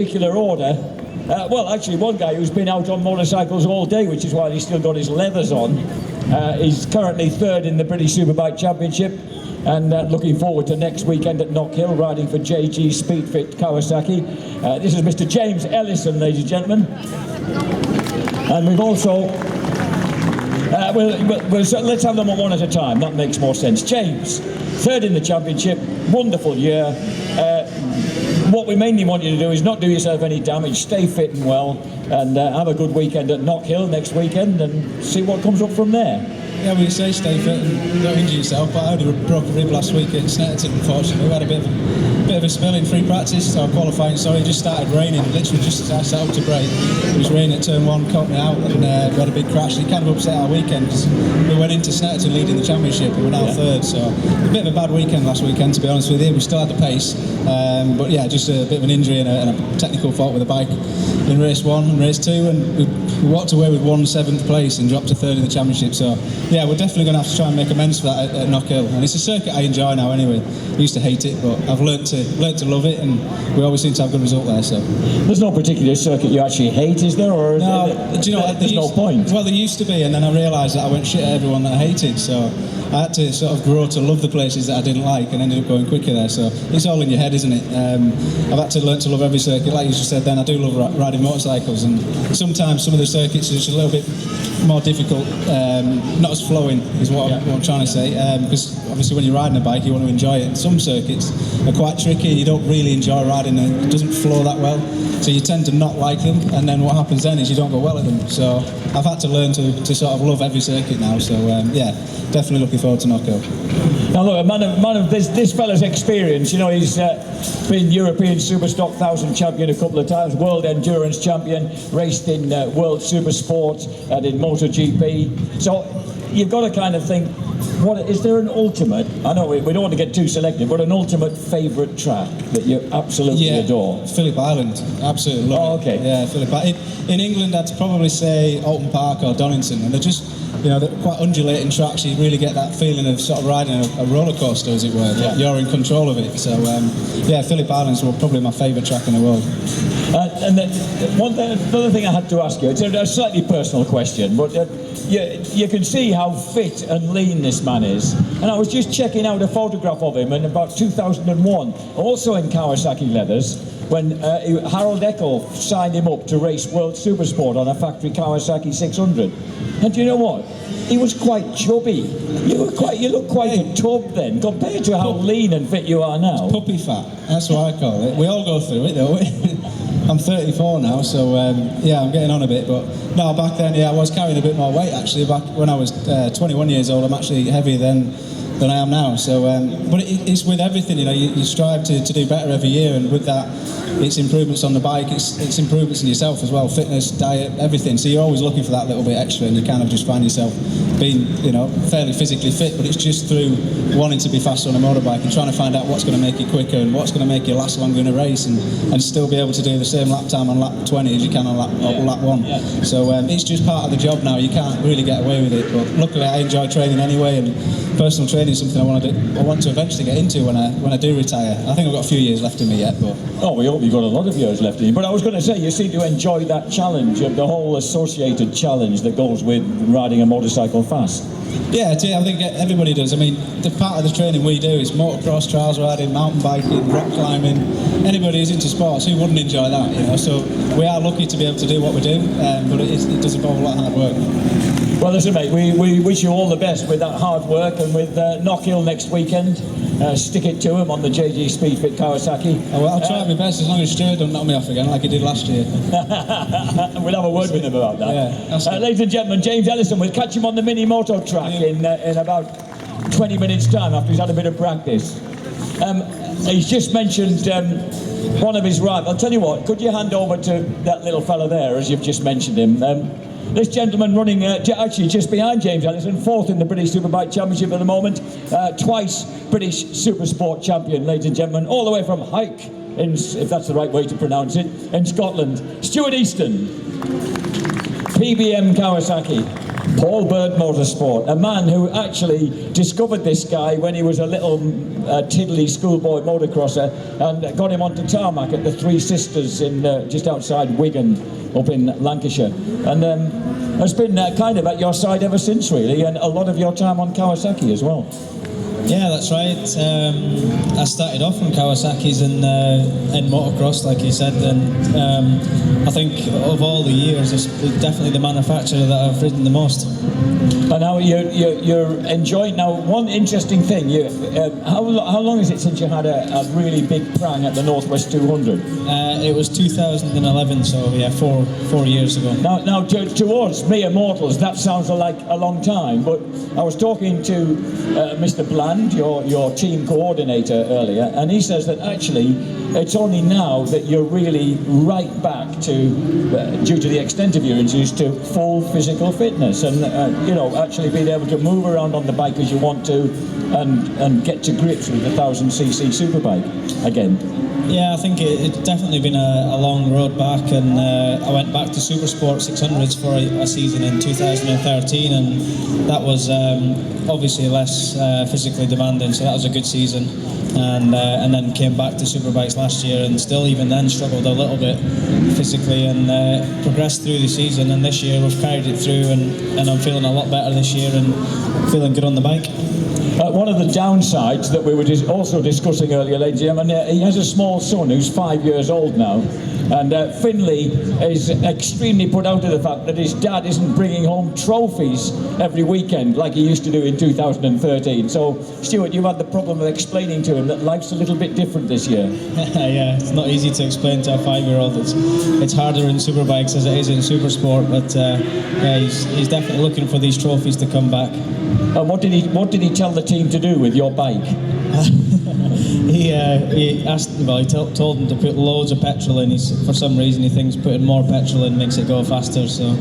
particular order. Well, actually, one guy who's been out on motorcycles all day, which is why he's still got his leathers on, is currently third in the British Superbike Championship, and looking forward to next weekend at Knockhill, riding for JG Speedfit Kawasaki. This is Mr. James Ellison, ladies and gentlemen. And we've also... let's have them one at a time, that makes more sense. James, third in the championship, wonderful year. What we mainly want you to do is not do yourself any damage, stay fit and well, and have a good weekend at Knockhill next weekend and see what comes up from there. Yeah, well, you say stay fit and don't injure yourself, but I only broke a rib last week at Snetterton, unfortunately. We had a bit of a spill in free practice, so qualifying, sorry, it just started raining, literally just as I set up to brake. It was raining at turn one, caught me out, and we had a big crash. It kind of upset our weekend, because we went into Snetterton leading the championship, and we're now third, so a bit of a bad weekend last weekend, to be honest with you. We still had the pace, but yeah, just a bit of an injury and a technical fault with the bike in race one and race two, and we walked away with 7th place and dropped to third in the championship, so yeah, we're definitely going to have to try and make amends for that at Knockhill. And it's a circuit I enjoy now anyway. I used to hate it, but I've learnt to love it, and we always seem to have a good result there. So there's no particular circuit you actually hate, is there? Or no, do you know what? There's no point. Well, there used to be, and then I realised that I went shit at everyone that I hated, so I had to sort of grow to love the places that I didn't like and ended up going quicker there. So it's all in your head, isn't it? I've had to learn to love every circuit. Like you just said then, I do love riding motorcycles, and sometimes some of the circuits are just a little bit more difficult, not as flowing is what I'm trying to say, because obviously when you're riding a bike you want to enjoy it, and some circuits are quite tricky, you don't really enjoy riding them, it doesn't flow that well, so you tend to not like them, and then what happens then is you don't go well at them. So I've had to learn to sort of love every circuit now, so yeah, definitely looking forward to Knockhill. Now look, a man of this fella's experience, you know, he's been European Superstock 1000 champion a couple of times, World Endurance champion, raced in World Supersport and in MotoGP. So you've got to kind of think, is there an ultimate, I know we don't want to get too selective, but an ultimate favourite track that you absolutely adore? Phillip Island, absolutely love it. Okay. Yeah, Phillip Island. In England I'd probably say Alton Park or Donington, and they're just, you know, they're quite undulating tracks. You really get that feeling of sort of riding a roller coaster, as it were. Yeah. You're in control of it. So yeah, Phillip Island's probably my favourite track in the world. And then another thing I had to ask you, it's a slightly personal question, but you can see how fit and lean this man is. And I was just checking out a photograph of him in about 2001, also in Kawasaki leathers, when Harold Eckel signed him up to race World Supersport on a factory Kawasaki 600. And do you know what? He was quite chubby. You look quite a tub then, compared to how lean and fit you are now. It's puppy fat, that's what I call it. We all go through it, don't we? I'm 34 now, so yeah, I'm getting on a bit, but no, back then, yeah, I was carrying a bit more weight actually. Back when I was 21 years old, I'm actually heavier than I am now. So, but it's with everything, you know, you strive to do better every year, and with that, it's improvements on the bike, it's improvements in yourself as well, fitness, diet, everything. So you're always looking for that little bit extra, and you kind of just find yourself being, you know, fairly physically fit, but it's just through wanting to be faster on a motorbike and trying to find out what's going to make you quicker and what's going to make you last longer in a race, and still be able to do the same lap time on lap 20 as you can on lap 1. Yeah. So it's just part of the job now. You can't really get away with it, but luckily I enjoy training anyway, and personal training is something I want to eventually get into when I do retire. I think I've got a few years left in me yet, but... Oh, we hope you've got a lot of years left in you. But I was going to say, you seem to enjoy that challenge, of the whole associated challenge that goes with riding a motorcycle fast. Yeah, I think everybody does. I mean, the part of the training we do is motocross, trials riding, mountain biking, rock climbing. Anybody who's into sports, who wouldn't enjoy that, you know? So we are lucky to be able to do what we do, but it does involve a lot of hard work. Well, listen, mate, we wish you all the best with that hard work, and with Knockhill next weekend. Stick it to him on the JG Speedfit Kawasaki. Well, I'll try my best, as long as Stuart don't knock me off again like he did last year. We'll have a word with him about that. Yeah, ladies and gentlemen, James Ellison, we'll catch him on the mini moto track in about 20 minutes' time, after he's had a bit of practice. He's just mentioned one of his rivals. I'll tell you what, could you hand over to that little fella there, as you've just mentioned him? This gentleman running actually just behind James Ellison, 4th in the British Superbike Championship at the moment, twice British Supersport champion, ladies and gentlemen, all the way from Hyke, if that's the right way to pronounce it, in Scotland. Stuart Easton, PBM Kawasaki, Paul Bird Motorsport, a man who actually discovered this guy when he was a little tiddly schoolboy motocrosser and got him onto tarmac at the Three Sisters in just outside Wigan up in Lancashire, and has been kind of at your side ever since, really, and a lot of your time on Kawasaki as well. Yeah, that's right. I started off on Kawasaki's in motocross, like you said, and I think of all the years, it's definitely the manufacturer that I've ridden the most. And now you're enjoying. Now, one interesting thing, how long is it since you had a really big prang at the Northwest 200? It was 2011, so yeah, four years ago. Now to us, mere mortals, that sounds like a long time, but I was talking to Mr. Bland, your team coordinator, earlier, and he says that actually it's only now that you're really right back to, due to the extent of your injuries, to full physical fitness, and actually being able to move around on the bike as you want to, and get to grips with the 1000cc superbike again. Yeah, I think it's definitely been a long road back, and I went back to Supersport 600s for a season in 2013, and that was obviously less physically demanding, so that was a good season. And then came back to Superbikes last year, and still even then struggled a little bit physically, and progressed through the season, and this year we've carried it through, and I'm feeling a lot better this year and feeling good on the bike. One of the downsides that we were also discussing earlier, ladies and gentlemen, he has a small son who's 5 years old now, and Finlay is extremely put out of the fact that his dad isn't bringing home trophies every weekend like he used to do in 2013. So, Stuart, you've had the problem of explaining to him that life's a little bit different this year. Yeah, it's not easy to explain to a 5-year-old. It's harder in Superbikes as it is in Supersport, but yeah, he's definitely looking for these trophies to come back. And what did he tell the team to do with your bike? He asked. Well, he told them to put loads of petrol in. For some reason, he thinks putting more petrol in makes it go faster. So,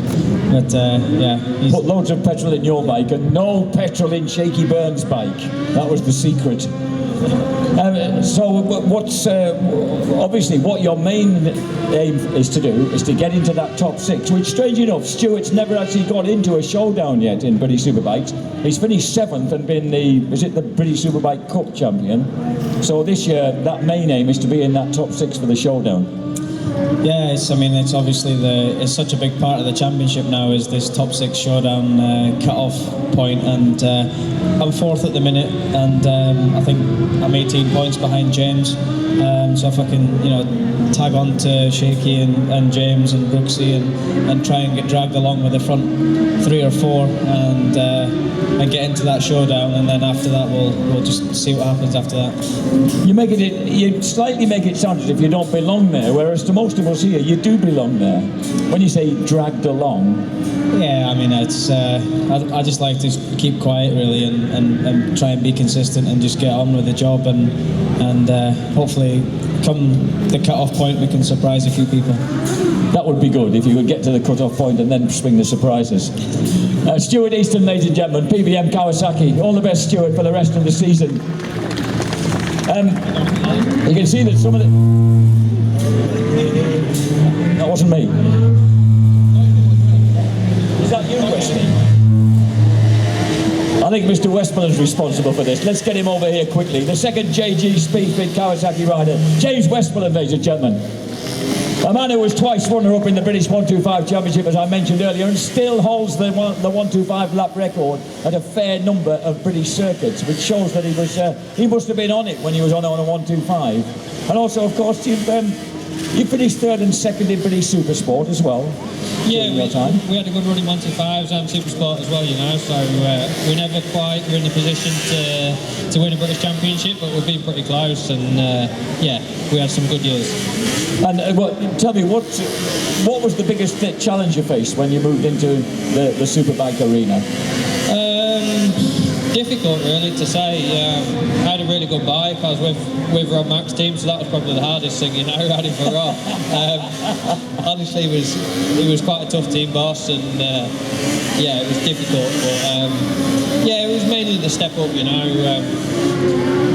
but yeah, put loads of petrol in your bike and no petrol in Shaky Burns' bike. That was the secret. So what's obviously what your main aim is to do is to get into that top 6, which, strange enough, Stuart's never actually got into a showdown yet in British Superbikes. He's finished 7th and been the British Superbike Cup champion. So this year that main aim is to be in that top 6 for the showdown. Yeah, it's obviously it's such a big part of the championship now, is this top 6 showdown cut-off point, and I'm 4th at the minute, and I think I'm 18 points behind James. So if I can, tag on to Shaky and James and Brooksy and try and get dragged along with the front 3 or 4 and get into that showdown, and then after that we'll just see what happens after that. You slightly make it sound as if you don't belong there, whereas to most of us here, you do belong there. When you say dragged along. Yeah, I mean, it's I just like to keep quiet really, and try and be consistent and just get on with the job, and hopefully come the cut-off point we can surprise a few people. That would be good if you could get to the cut-off point and then swing the surprises. Stuart Easton, ladies and gentlemen, PBM Kawasaki. All the best, Stuart, for the rest of the season. You can see that some of the... That wasn't me. Is that you, Wesley? I think Mr. Westmoreland's responsible for this. Let's get him over here quickly. The second JG Speedfit Kawasaki rider, James Westmoreland, ladies and gentlemen. A man who was twice runner-up in the British 125 Championship, as I mentioned earlier, and still holds the 125 lap record at a fair number of British circuits, which shows that he must have been on it when he was on a 125. And also, of course, you finished 3rd and 2nd in British Supersport as well. Yeah, we had a good run in 125s and Supersport as well, so we never quite were in the position to win a British Championship, but we've been pretty close, and yeah, we had some good years. And tell me, what was the biggest challenge you faced when you moved into the Superbike arena? Difficult, really, to say. I had a really good bike. I was with Rob Mack's team, so that was probably the hardest thing, riding for Rob. Honestly, he was quite a tough team boss, and it was difficult. But it was mainly the step up,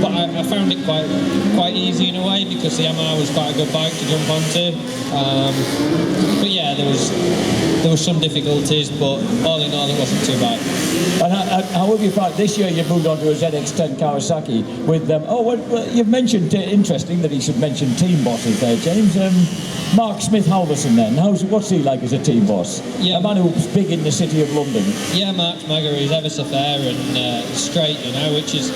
but I found it quite easy in a way because the MR was quite a good bike to jump onto. But yeah, there was some difficulties, but all in all, it wasn't too bad. And how have you found this year? You've moved on to a ZX10 Kawasaki with them. You've mentioned interesting that he should mention team bosses there, James. Mark Smith Halverson then. What's he like as a team boss? Yeah. A man who's big in the city of London. Yeah, Mark's mega. He's ever so fair and straight,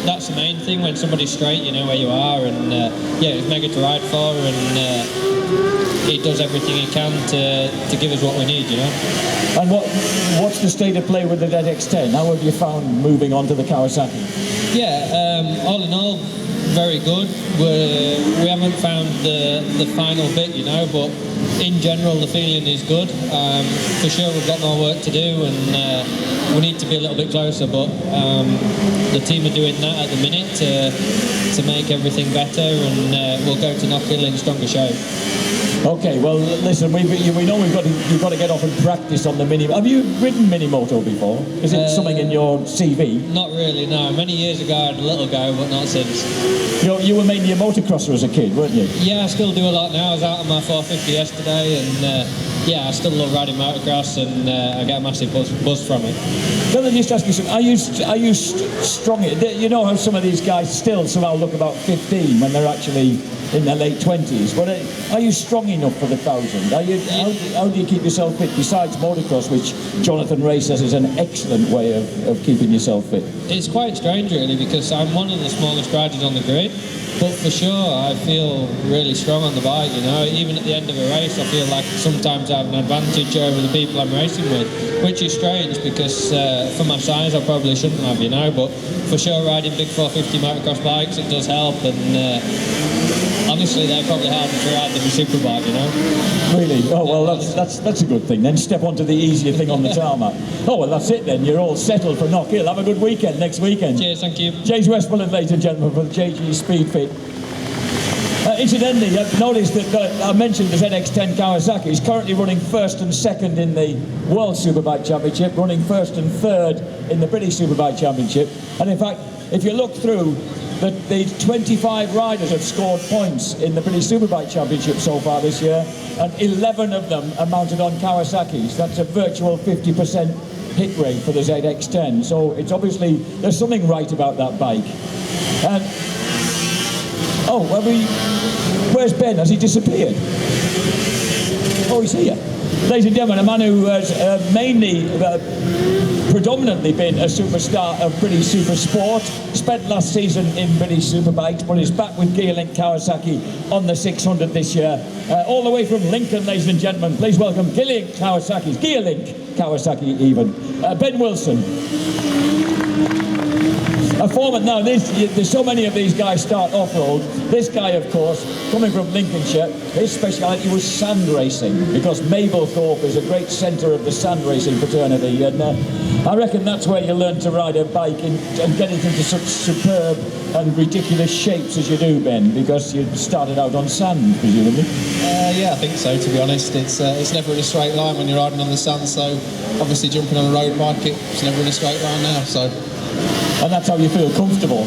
that's the main thing. When somebody's straight, you know where you are, and he's mega to ride for, and he does everything he can to give us what we need, And what's the state of play with the ZX10? How have you found moving on to the Kawasaki? Yeah, all in all, very good. We haven't found the final bit, but in general the feeling is good. For sure we've got more work to do, and we need to be a little bit closer, but the team are doing that at the minute to make everything better, and we'll go to Knockhill in stronger shape. Okay, well, listen, we know you've got to get off and practice on the mini. Have you ridden mini moto before? Is it something in your CV? Not really, no. Many years ago I had a little go, but not since. You were mainly a motocrosser as a kid, weren't you? Yeah, I still do a lot now. I was out on my 450 yesterday, and I still love riding motocross, and I get a massive buzz from it. Can I just ask you something? Are you strong? You know how some of these guys still somehow look about 15 when they're actually in their late 20s. But are you strong enough for the 1,000? How do you keep yourself fit besides motocross, which Jonathan Ray says is an excellent way of keeping yourself fit? It's quite strange, really, because I'm one of the smallest riders on the grid. But for sure, I feel really strong on the bike, Even at the end of a race, I feel like sometimes I have an advantage over the people I'm racing with, which is strange because for my size, I probably shouldn't have, But for sure, riding big 450 motocross bikes, it does help. And honestly, they're probably harder to ride than a superbike, Really? Oh, well, that's a good thing. Then step onto the easier thing on the tarmac. Oh, well, that's it then. You're all settled for Knockhill. Have a good weekend next weekend. Cheers, thank you. James Westmoreland, ladies and gentlemen, for the JG Speedfit. Incidentally, I've noticed that I mentioned the ZX10 Kawasaki. He's currently running first and second in the World Superbike Championship, running first and third in the British Superbike Championship. And in fact, if you look through, the 25 riders have scored points in the British Superbike Championship so far this year, and 11 of them are mounted on Kawasaki's. That's a virtual 50% hit rate for the ZX10. So it's obviously, there's something right about that bike. And where's Ben? Has he disappeared? Oh, he's here. Ladies and gentlemen, a man who has predominantly been a superstar of British Super Sport, spent last season in British Superbikes, but is back with Gearlink Kawasaki on the 600 this year. All the way from Lincoln, ladies and gentlemen, please welcome Gearlink Kawasaki even, Ben Wilson. A former, now there's so many of these guys start off-road. This guy, of course, coming from Lincolnshire, his speciality was sand racing, because Mablethorpe is a great centre of the sand racing fraternity, and I reckon that's where you learn to ride a bike and get it into such superb and ridiculous shapes as you do, Ben, because you started out on sand, presumably. Yeah, I think so, to be honest. It's never in a straight line when you're riding on the sand, so obviously jumping on a road bike, it's never in a straight line now, so... And that's how you feel comfortable?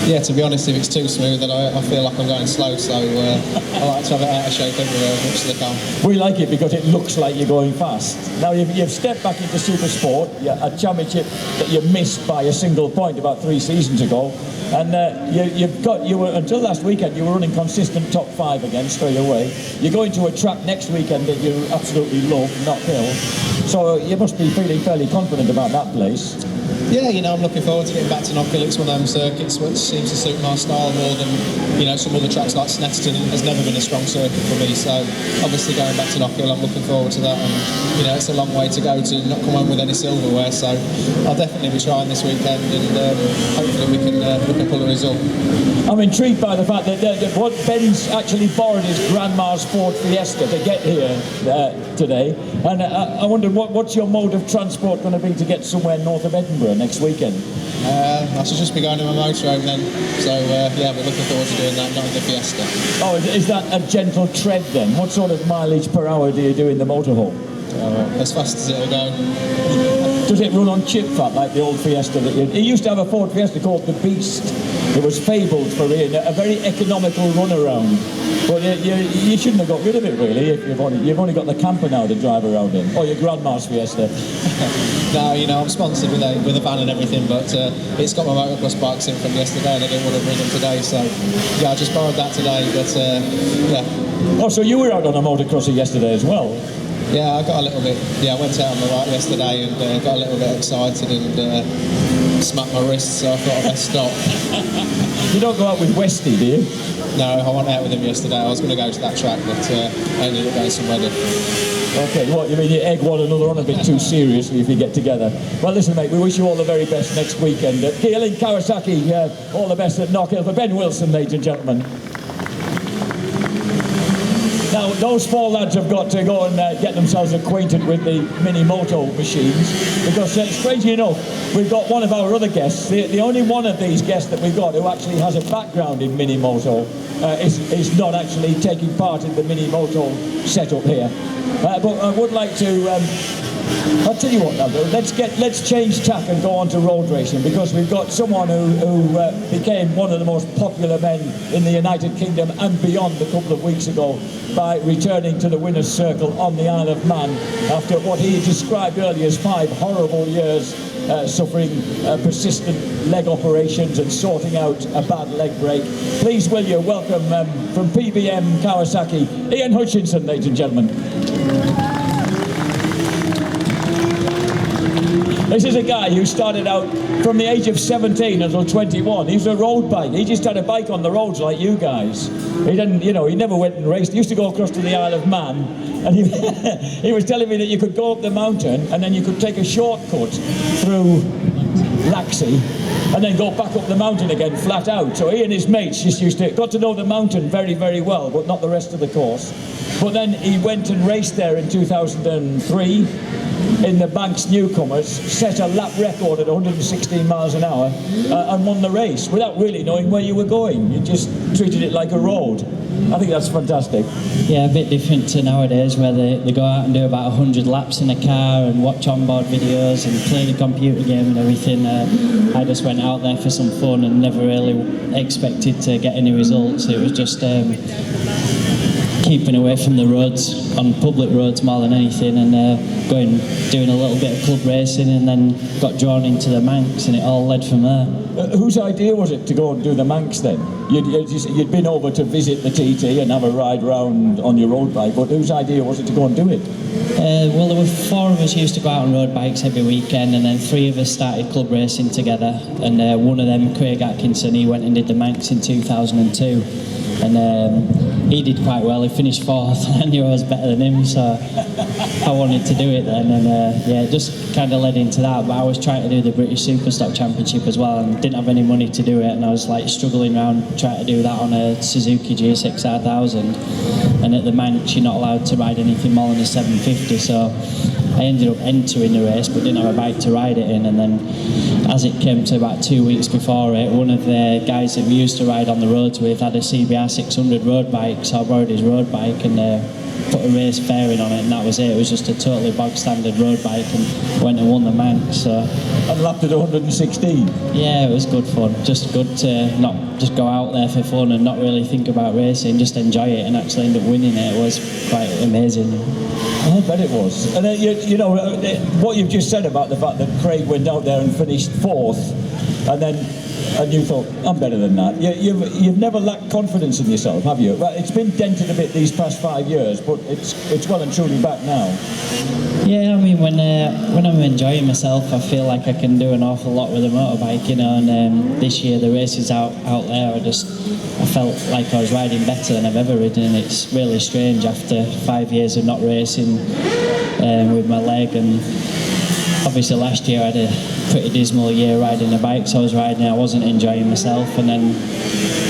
Yeah, to be honest, if it's too smooth, then I feel like I'm going slow, so I like to have it out of shape everywhere as much as I can. We like it because it looks like you're going fast. Now, you've stepped back into Super Sport, a championship that you missed by a single point about 3 seasons ago, and until last weekend, you were running consistent top 5 again straight away. You're going to a track next weekend that you absolutely love, Knockhill, so you must be feeling fairly confident about that place. Yeah, I'm looking forward to getting back to Knockhill. It's one of them circuits which seems to suit my style more than, some other tracks like Snetterton has never been a strong circuit for me. So obviously going back to Knockhill, I'm looking forward to that. And, it's a long way to go to not come home with any silverware. So I'll definitely be trying this weekend, and hopefully we can pull a result. I'm intrigued by the fact that what Ben's actually borrowed his grandma's Ford Fiesta to get here today. And I wonder, what's your mode of transport going to be to get somewhere north of Edinburgh? next weekend? I should just be going to my motorhome then. So yeah, we're looking forward to doing that, not in the Fiesta. Oh, is that a gentle tread then? What sort of mileage per hour do you do in the motorhome? As fast as it'll go. Does it run on chip fat like the old Fiesta? He used to have a Ford Fiesta called the Beast. It was fabled for a very economical runaround. But you shouldn't have got rid of it really. If you've only got the camper now to drive around in, or your grandma's Fiesta. No, you know, I'm sponsored with a van and everything, but it's got my motocross bikes in from yesterday, and I didn't want to bring them today, so yeah, I just borrowed that today. But yeah. Oh, so you were out on a motocrosser yesterday as well? Yeah, I got a little bit. Yeah, I went out on the bike yesterday and got a little bit excited and smacked my wrist, so I thought I'd best stop. You don't go out with Westy, do you? No, I went out with him yesterday. I was going to go to that track, but I ended up going somewhere different. Okay, what, you mean you egg one another on a bit too seriously if you get together? Well, listen, mate, we wish you all the very best next weekend. Kiel in Kawasaki, all the best at Knockhill. For Ben Wilson, ladies and gentlemen. Now, those four lads have got to go and get themselves acquainted with the mini moto machines, because strangely enough, we've got one of our other guests, the only one of these guests that we've got who actually has a background in mini moto is not actually taking part in the mini moto setup here. But I would like to I'll tell you what now, let's change tack and go on to road racing, because we've got someone who became one of the most popular men in the United Kingdom and beyond a couple of weeks ago by returning to the winner's circle on the Isle of Man after what he described earlier as 5 horrible years suffering persistent leg operations and sorting out a bad leg break. Please will you welcome from PBM Kawasaki, Ian Hutchinson, ladies and gentlemen. This is a guy who started out from the age of 17 until 21. He was a road bike. He just had a bike on the roads like you guys. He didn't, you know, he never went and raced. He used to go across to the Isle of Man, and he was telling me that you could go up the mountain and then you could take a shortcut through Laxey and then go back up the mountain again flat out. So he and his mates just got to know the mountain very, very well, but not the rest of the course. But then he went and raced there in 2003 in the Banks Newcomers, set a lap record at 116 miles an hour and won the race without really knowing where you were going. You just treated it like a road. I think that's fantastic. Yeah, a bit different to nowadays, where they go out and do about 100 laps in a car and watch onboard videos and play the computer game and everything. I just went out there for some fun and never really expected to get any results. It was just keeping away from the roads, on public roads more than anything, and doing a little bit of club racing, and then got drawn into the Manx, and it all led from there. Whose idea was it to go and do the Manx then? You'd been over to visit the TT and have a ride round on your road bike, but whose idea was it to go and do it? Well, there were 4 of us who used to go out on road bikes every weekend, and then 3 of us started club racing together, and one of them, Craig Atkinson, he went and did the Manx in 2002, and he did quite well. He finished 4th, and I knew I was better than him, so I wanted to do it then, and yeah, it just kind of led into that. But I was trying to do the British Superstock Championship as well, and didn't have any money to do it, and I was like struggling around trying to do that on a Suzuki GSX R1000, and at the Manx you're not allowed to ride anything more than a 750, so I ended up entering the race but didn't have a bike to ride it in. And then as it came to about 2 weeks before it, one of the guys that we used to ride on the roads with had a CBR 600 road bike, so I borrowed his road bike and put a race fairing on it, and that was it. It was just a totally bog standard road bike, and went and won the Manx. So. And lapped at 116. Yeah, it was good fun. Just good to not just go out there for fun and not really think about racing, just enjoy it, and actually end up winning it. It was quite amazing. I bet it was. And you know what you've just said about the fact that Craig went out there and finished 4th, and you thought, I'm better than that. You've never lacked confidence in yourself, have you? It's been dented a bit these past 5 years, but it's well and truly back now. Yeah, I mean, when I'm enjoying myself, I feel like I can do an awful lot with a motorbike, you know. And this year, the races out there, I felt like I was riding better than I've ever ridden. And it's really strange after 5 years of not racing with my leg. And obviously last year I had a pretty dismal year riding the bikes I was riding. I wasn't enjoying myself, and then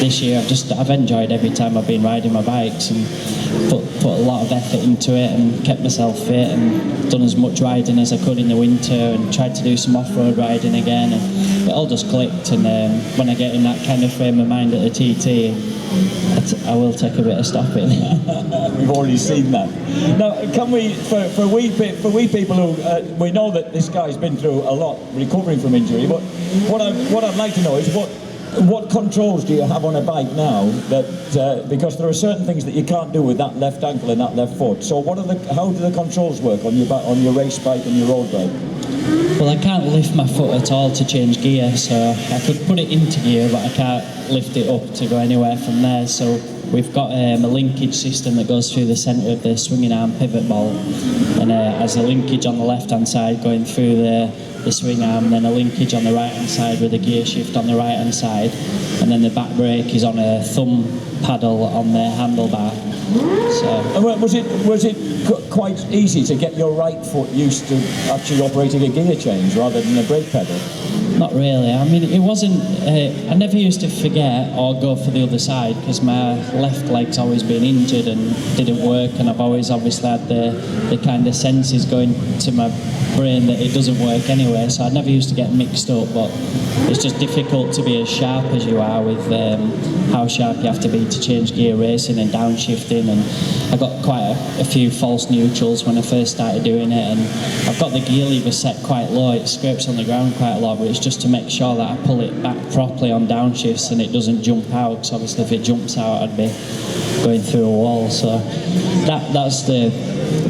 this year I've enjoyed every time I've been riding my bikes, and put a lot of effort into it and kept myself fit and done as much riding as I could in the winter and tried to do some off-road riding again, and it all just clicked. And when I get in that kind of frame of mind at the TT, I will take a bit of stopping. We've already seen that. Now, can we, for we people who we know that this guy's been through a lot recovering from injury, but what I'd like to know is what controls do you have on a bike now? That because there are certain things that you can't do with that left ankle and that left foot. So how do the controls work on your race bike and your road bike? Well, I can't lift my foot at all to change gear, so I could put it into gear, but I can't lift it up to go anywhere from there. So we've got a linkage system that goes through the centre of the swinging arm pivot bolt, and has a linkage on the left-hand side going through the swing arm, then a linkage on the right-hand side with a gear shift on the right-hand side, and then the back brake is on a thumb paddle on the handlebar. So was it quite easy to get your right foot used to actually operating a gear change rather than a brake pedal? Not really. I mean, it wasn't. I never used to forget or go for the other side because my left leg's always been injured and didn't work, and I've always obviously had the kind of senses going to my brain that it doesn't work anyway. So I never used to get mixed up, but it's just difficult to be as sharp as you are with how sharp you have to be to change gear racing and downshifting. And I got quite a few false neutrals when I first started doing it, and I've got the gear lever set quite low. It scrapes on the ground quite a lot, but it's just to make sure that I pull it back properly on downshifts and it doesn't jump out, because obviously if it jumps out I'd be going through a wall. So that's the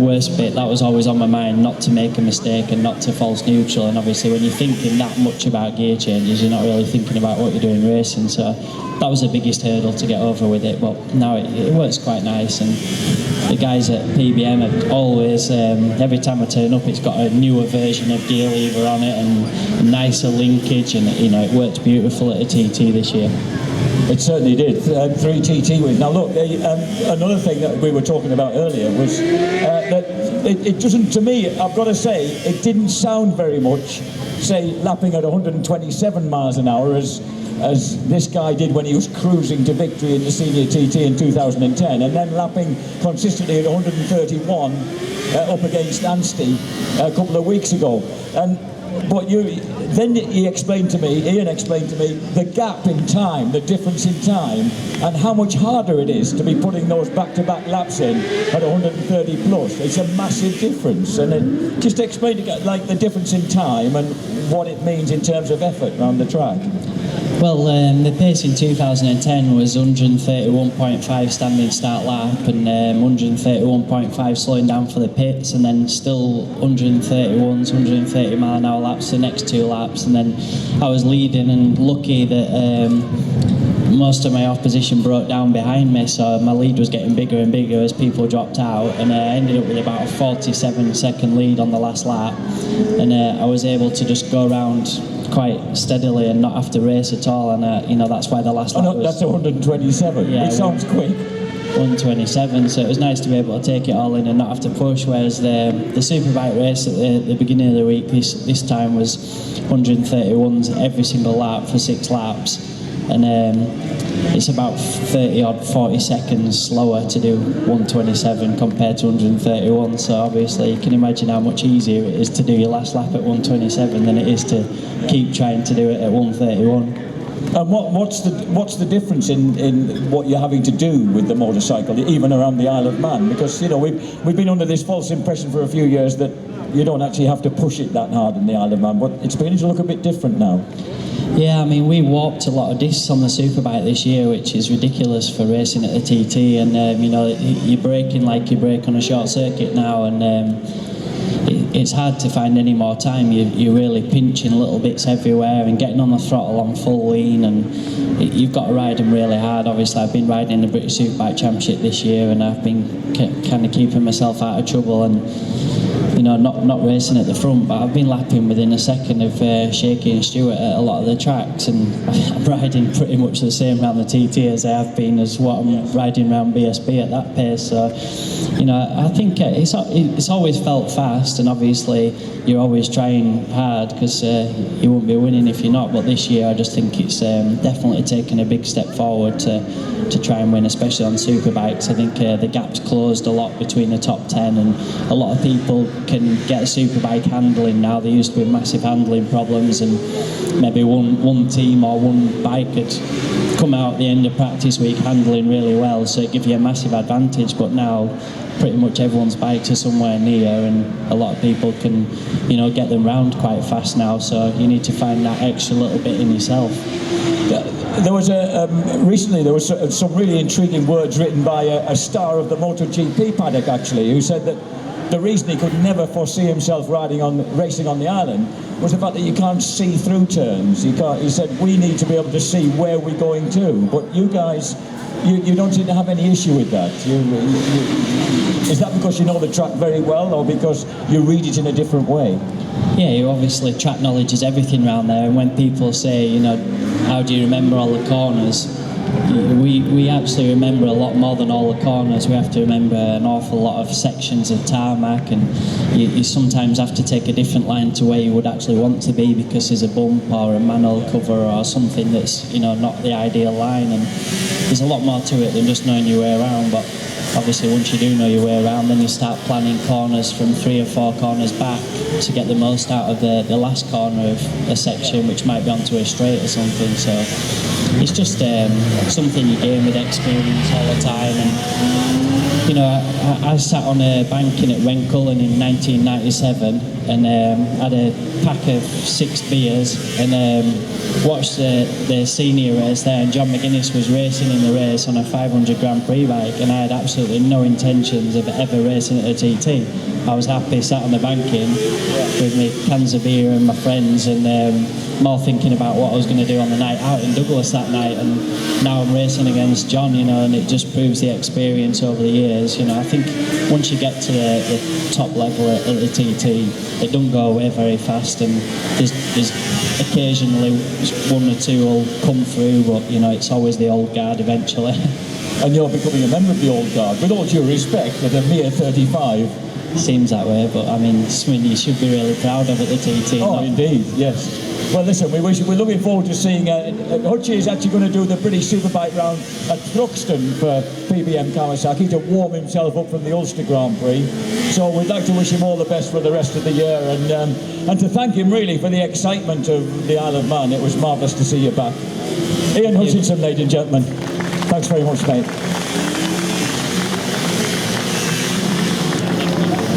worst bit. That was always on my mind, not to make a mistake and not to false neutral. And obviously when you're thinking that much about gear changes, you're not really thinking about what you're doing racing. So that was the biggest hurdle to get over with it, but now it works quite nice. And the guys at PBM have always, every time I turn up, it's got a newer version of gear lever on it and a nicer linkage, and it worked beautiful at a TT this year. It certainly did. 3 TT wins. Now look, another thing that we were talking about earlier was that it doesn't, to me, I've got to say, it didn't sound very much, say, lapping at 127 miles an hour as this guy did when he was cruising to victory in the senior TT in 2010, and then lapping consistently at 131 up against Anstey a couple of weeks ago. But then Ian explained to me the gap in time, the difference in time, and how much harder it is to be putting those back-to-back laps in at 130 plus. It's a massive difference. And then just explain like the difference in time and what it means in terms of effort around the track. Well, the pace in 2010 was 131.5 standing start lap and 131.5 slowing down for the pits, and then still 131s, 130 mile an hour laps the next 2 laps. And then I was leading and lucky that most of my opposition broke down behind me, so my lead was getting bigger and bigger as people dropped out, and I ended up with about a 47-second lead on the last lap, and I was able to just go around quite steadily and not have to race at all. And that's why the last lap was... That's 127. Yeah, it sounds quick. 127, so it was nice to be able to take it all in and not have to push, whereas the Superbike race at the beginning of the week this time was 131s every single lap for 6 laps, and it's about 40 seconds slower to do 127 compared to 131, so obviously you can imagine how much easier it is to do your last lap at 127 than it is to keep trying to do it at 131. And what's the difference in what you're having to do with the motorcycle, even around the Isle of Man? Because we've been under this false impression for a few years that you don't actually have to push it that hard in the Isle of Man, but it's beginning to look a bit different now. Yeah, I mean, we warped a lot of discs on the Superbike this year, which is ridiculous for racing at the TT, and you're braking like you brake on a short circuit now, and it's hard to find any more time. You're really pinching little bits everywhere and getting on the throttle on full lean, and you've got to ride them really hard. Obviously, I've been riding in the British Superbike Championship this year, and I've been kind of keeping myself out of trouble and not racing at the front, but I've been lapping within a second of Shaky and Stuart at a lot of the tracks, and I'm riding pretty much the same around the TT as I have been as what I'm riding around BSB at that pace. So You know, I think it's always felt fast, and obviously you're always trying hard because you won't be winning if you're not. But this year, I just think it's definitely taken a big step forward to try and win, especially on superbikes. I think the gap's closed a lot between the top 10, and a lot of people can get a superbike handling now. There used to be massive handling problems, and maybe one team or one bike could come out at the end of practice week handling really well, so it gives you a massive advantage. But now pretty much everyone's bikes are somewhere near, and a lot of people can, you know, get them round quite fast now, so you need to find that extra little bit in yourself. There was recently there was some really intriguing words written by a star of the MotoGP paddock, actually, who said that the reason he could never foresee himself racing on the island was the fact that you can't see through turns. He said we need to be able to see where we're going to, but you guys, you don't seem to have any issue with that. Is that because you know the track very well, or because you read it in a different way? Yeah, you obviously, track knowledge is everything around there, and when people say, you know, how do you remember all the corners? We actually remember a lot more than all the corners. We have to remember an awful lot of sections of tarmac, and you sometimes have to take a different line to where you would actually want to be because there's a bump or a manhole cover or something that's, you know, not the ideal line, and there's a lot more to it than just knowing your way around. But obviously once you do know your way around, then you start planning corners from 3 or 4 corners back to get the most out of the last corner of a section, which might be onto a straight or something. So it's just something you gain with experience all the time. And you know, I sat on a banking at Westmoreland in 1997 and had a pack of 6 beers and watched the senior race there, and John McGuinness was racing in the race on a 500 Grand Prix bike, and I had absolutely no intentions of ever racing at a TT. I was happy sat on the banking with me cans of beer and my friends, and more thinking about what I was going to do on the night out in Douglas that night. And now I'm racing against John, you know, and it just proves the experience over the years. You know, I think once you get to the top level at the TT, it doesn't go away very fast, and there's occasionally 1 or 2 will come through, but you know, it's always the old guard eventually. And you're becoming a member of the old guard, with all due respect, at a mere 35. Seems that way, but I mean, something you should be really proud of at the TT. Oh, indeed, yes. Well, listen, we're looking forward to seeing Hutchie is actually going to do the British Superbike round at Thruxton for PBM Kawasaki to warm himself up from the Ulster Grand Prix. So we'd like to wish him all the best for the rest of the year, and to thank him really for the excitement of the Isle of Man. It was marvellous to see you back. Ian Hutchinson, ladies and gentlemen. Thanks very much, mate.